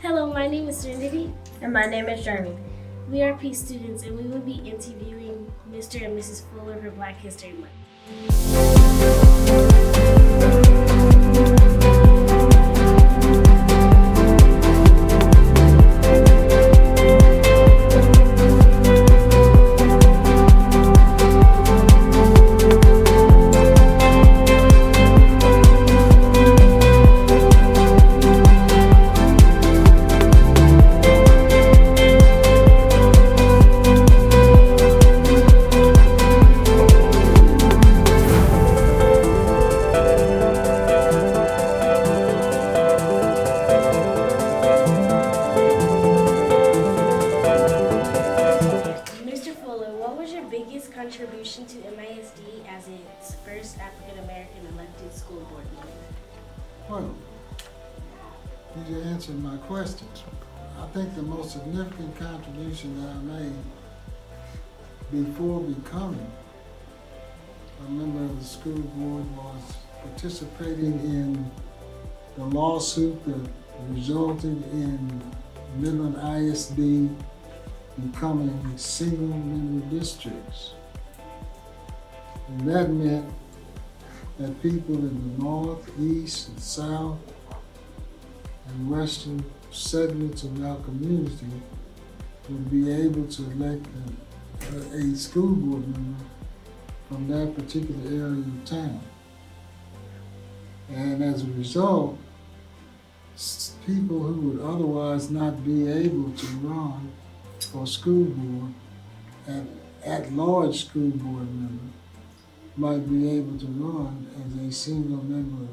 Hello, my name is Serenity. And my name is Jeremy. We are P students and we will be interviewing Mr. and Mrs. Fuller for Black History Month. Mr. Fuller, what was your biggest contribution to MISD as its first African American elected school board member? Well, you answered my questions. I think the most significant contribution that I made before becoming a member of the school board was participating in the lawsuit that resulted in Midland ISD becoming single-member districts. And that meant that people in the north, east, and south, and western segments of our community would be able to elect a school board member from that particular area of town. And as a result, people who would otherwise not be able to run for school board, at-large school board member, might be able to run as a single member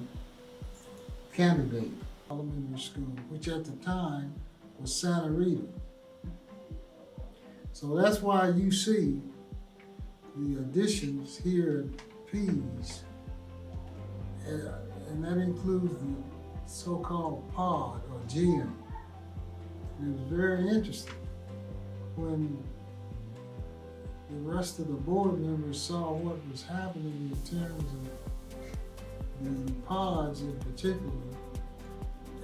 candidate. Elementary school, which at the time was Santa Rita. So that's why you see the additions here at P's, and that includes the so-called pod or gym. It was very interesting when the rest of the board members saw what was happening in terms of the pods in particular.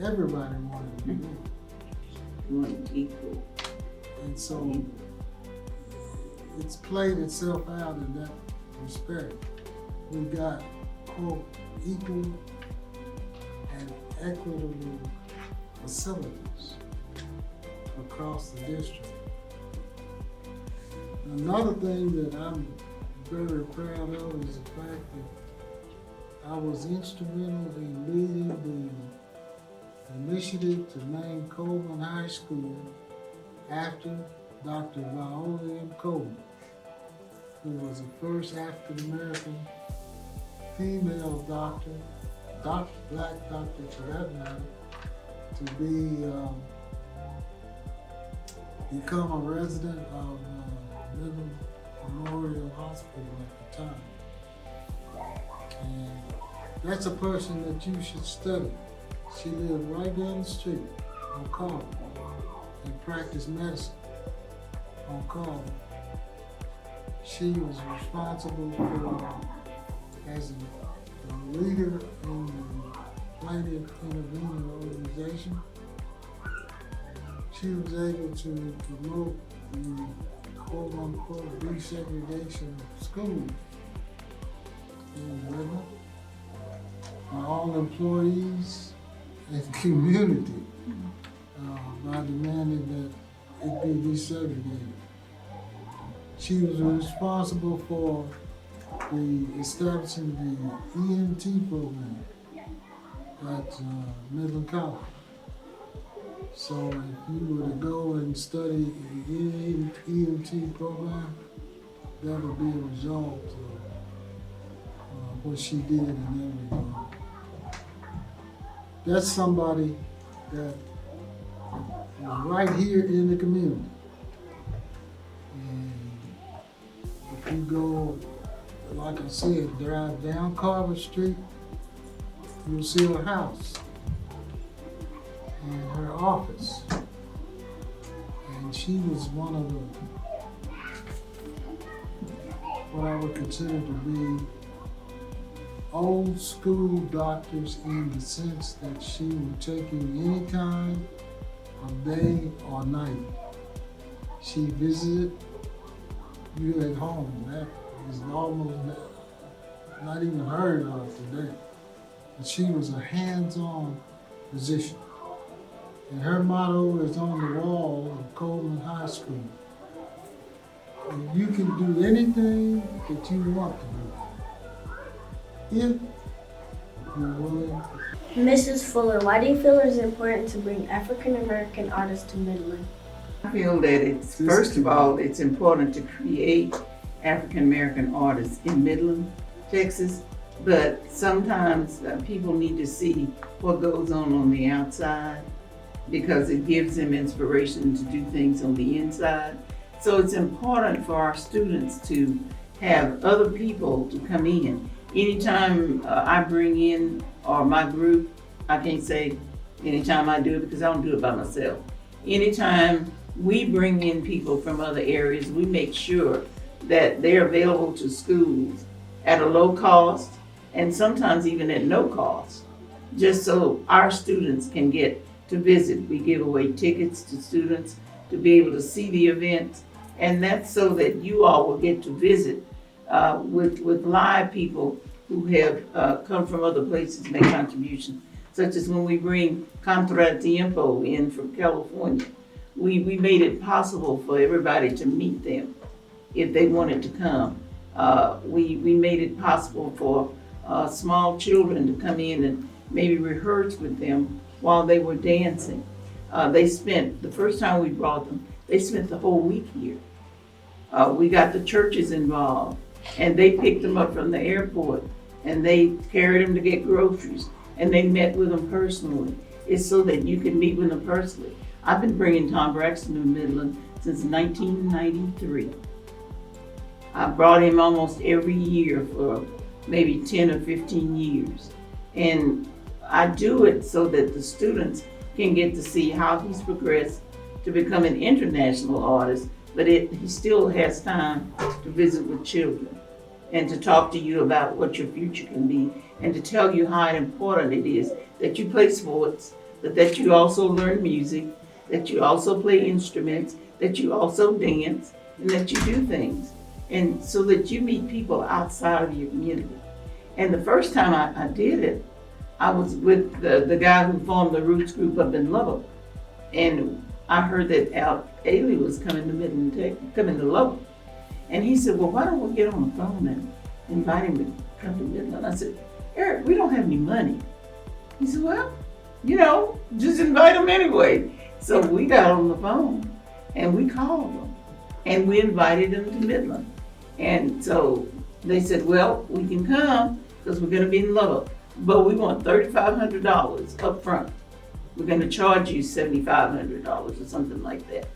Everybody wanted to be there. One equal. And so it's played itself out in that respect. We got, quote, equal and equitable facilities across the district. Another thing that I'm very proud of is the fact that I was instrumental in leading the initiative to name Coleman High School after Dr. Viola M. Coleman, who was the first African American female doctor, black doctor for that matter, to become a resident of Midland Memorial Hospital at the time. And that's a person that you should study. She lived right down the street on Carver and practiced medicine on Carver. She was responsible for, as the leader in the plaintiff intervener organization, she was able to promote the quote-unquote desegregation of schools in Midland. My own employees and community by demanding that it be desegregated. She was responsible for establishing the EMT program at Midland College. So if you were to go and study the EMT program, that would be a result of what she did in that regard. That's somebody that is right here in the community. And if you go, like I said, drive down Carver Street, you'll see her house and her office. And she was one of what I would consider to be old school doctors in the sense that she was taking any kind day or night. She visited you at home. That is almost not even heard of today. But she was a hands-on physician. And her motto is on the wall of Coleman High School. And you can do anything that you want to do, if you're willing to. Mrs. Fuller, why do you feel it is important to bring African American artists to Midland? I feel that it's, first of all, it's important to create African American artists in Midland, Texas, but sometimes people need to see what goes on the outside because it gives them inspiration to do things on the inside. So it's important for our students to have other people to come in. Anytime I bring in, or my group, I can't say anytime I do it because I don't do it by myself. Anytime we bring in people from other areas, we make sure that they're available to schools at a low cost and sometimes even at no cost, just so our students can get to visit. We give away tickets to students to be able to see the events, and that's so that you all will get to visit with live people who have come from other places to make contributions, such as when we bring Contratiempo in from California. We made it possible for everybody to meet them if they wanted to come. We made it possible for small children to come in and maybe rehearse with them while they were dancing. They spent, the first time we brought them, they spent the whole week here. We got the churches involved, and they picked them up from the airport, and they carried them to get groceries, and they met with them personally. It's so that you can meet with them personally. I've been bringing Tom Braxton to Midland since 1993. I brought him almost every year for maybe 10 or 15 years. And I do it so that the students can get to see how he's progressed to become an international artist, but he still has time to visit with children and to talk to you about what your future can be and to tell you how important it is that you play sports, but that you also learn music, that you also play instruments, that you also dance, and that you do things. And so that you meet people outside of your community. And the first time I did it, I was with the guy who formed the Roots group up in Lubbock. And I heard that Al Ailey was coming to Midland, coming to Lubbock. And he said, well, why don't we get on the phone and invite him to come to Midland? I said, Eric, we don't have any money. He said, well, just invite him anyway. So we got on the phone and we called them and we invited them to Midland. And so they said, well, we can come because we're gonna be in Lubbock, but we want $3,500 up front. We're gonna charge you $7,500 or something like that.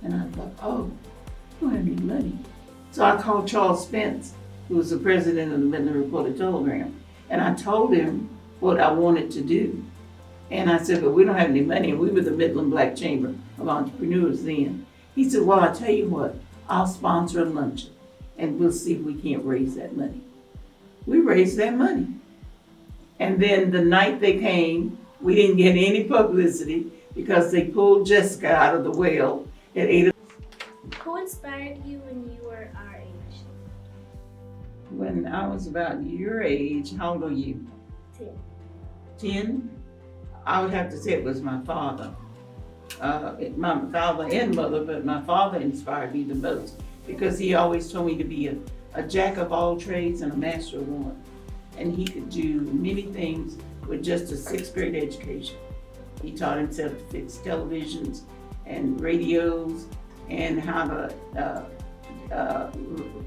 And I thought, oh, we don't have any money. So I called Charles Spence, who was the president of the Midland Reporter-Telegram, and I told him what I wanted to do. And I said, but we don't have any money, and we were the Midland Black Chamber of Entrepreneurs then. He said, well, I'll tell you what, I'll sponsor a luncheon, and we'll see if we can't raise that money. We raised that money. And then the night they came, we didn't get any publicity because they pulled Jessica out of the well at 8 Who inspired you when you were our age? When I was about your age, how old are you? 10. 10? I would have to say it was my father. My father and mother, but my father inspired me the most because he always told me to be a jack of all trades and a master of one. And he could do many things with just a 6th grade education. He taught himself to fix televisions and radios and how to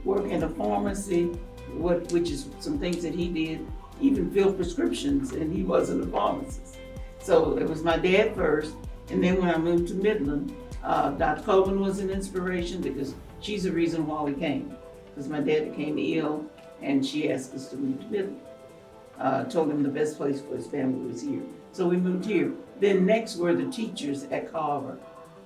work in a pharmacy, which is some things that he did, even fill prescriptions, and he wasn't a pharmacist. So it was my dad first, and then when I moved to Midland, Dr. Coleman was an inspiration because she's the reason why we came. Because my dad became ill, and she asked us to move to Midland. Told him the best place for his family was here. So we moved here. Then next were the teachers at Carver.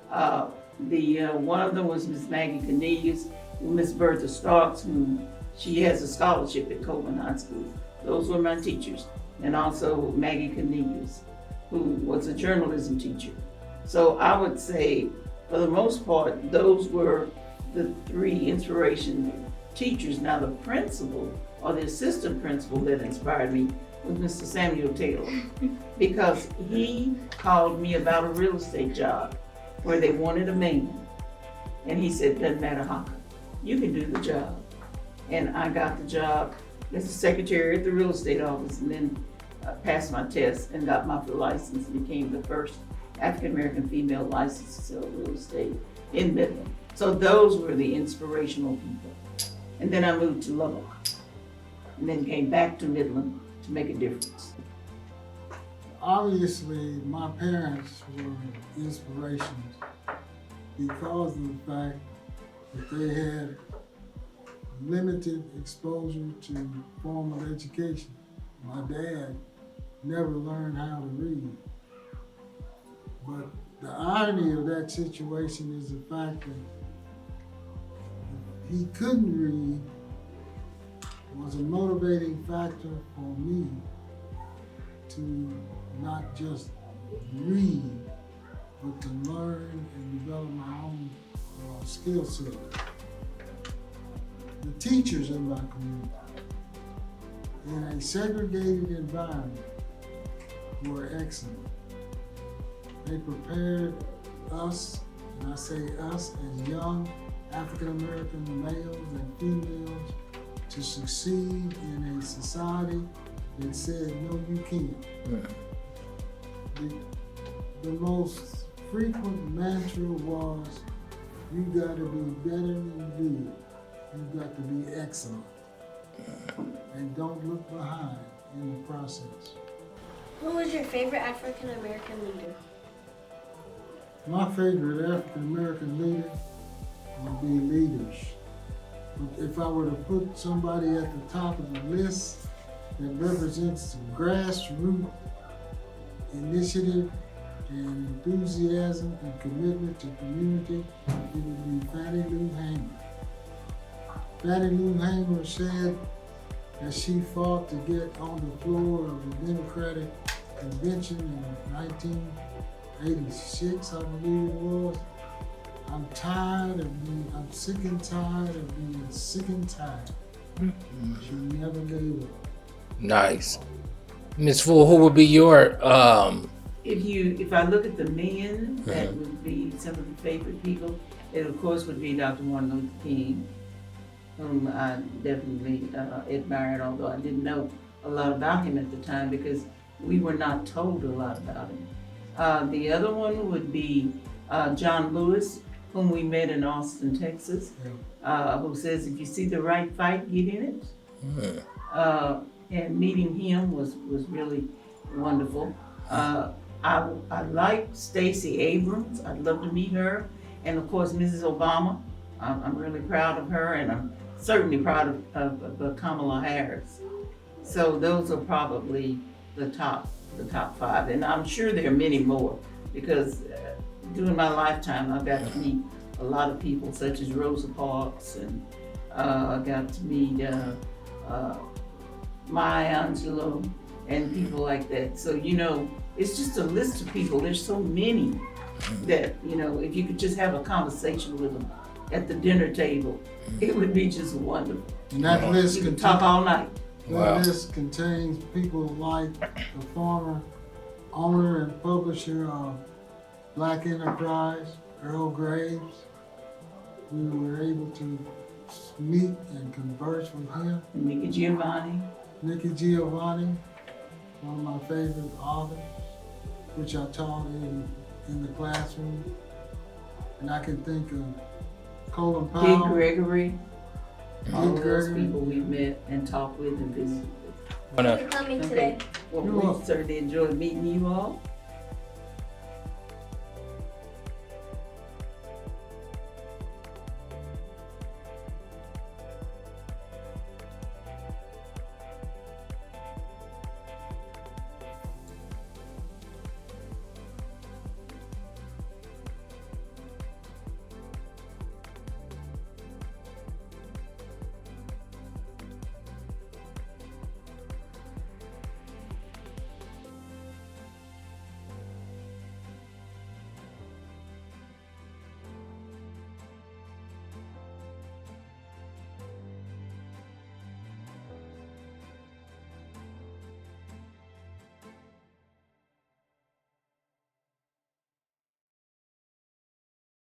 One of them was Miss Maggie Cornelius, Miss Bertha Starks, who she has a scholarship at Coleman High School. Those were my teachers. And also Maggie Cornelius, who was a journalism teacher. So I would say, for the most part, those were the three inspiration teachers. Now the principal or the assistant principal that inspired me was Mr. Samuel Taylor, because he called me about a real estate job where they wanted a man. And he said, doesn't matter how, you can do the job. And I got the job as a secretary at the real estate office, and then passed my test and got my license and became the first African-American female licensed to sell real estate in Midland. So those were the inspirational people. And then I moved to Lubbock and then came back to Midland to make a difference. Obviously, my parents were inspirations because of the fact that they had limited exposure to formal education. My dad never learned how to read. But the irony of that situation is the fact that he couldn't read was a motivating factor for me to not just read, but to learn and develop my own skill set. The teachers in my community, in a segregated environment, were excellent. They prepared us, and I say us as young African-American males and females, to succeed in a society that said, no, you can't. Yeah. The most frequent mantra was, you gotta be better than good. You got to be excellent. And don't look behind in the process. Who was your favorite African American leader? My favorite African American leader would be leaders. But if I were to put somebody at the top of the list that represents the grassroots initiative and enthusiasm and commitment to community, it would be Fannie Lou Hamer. Fannie Lou Hamer said that she fought to get on the floor of the Democratic Convention in 1986, I believe it was. I'm sick and tired of being sick and tired. She never gave up. Nice. Ms. Fuller, who would be your If I look at the men, that would be some of the favorite people. It of course would be Dr. Martin Luther King, whom I definitely admired, although I didn't know a lot about him at the time because we were not told a lot about him. The other one would be John Lewis, whom we met in Austin, Texas, who says, if you see the right fight, get in it. And meeting him was really wonderful. I like Stacey Abrams. I'd love to meet her. And of course, Mrs. Obama. I'm really proud of her, and I'm certainly proud of Kamala Harris. So those are probably the top five. And I'm sure there are many more because during my lifetime, I've got to meet a lot of people such as Rosa Parks, and I got to meet Maya Angelou and people like that. So, it's just a list of people. There's so many that, if you could just have a conversation with them at the dinner table, it would be just wonderful. And that list You can talk all night. That list contains people like the former owner and publisher of Black Enterprise, Earl Graves. We were able to meet and converse with him. Nikki Giovanni. Nikki Giovanni, one of my favorite authors, which I taught in the classroom. And I can think of Colin Powell. Dick Gregory. All Dick those Gregory. people we've met and talked with and visited with. Thank you for coming today. Well, You're we welcome. certainly enjoyed meeting you all.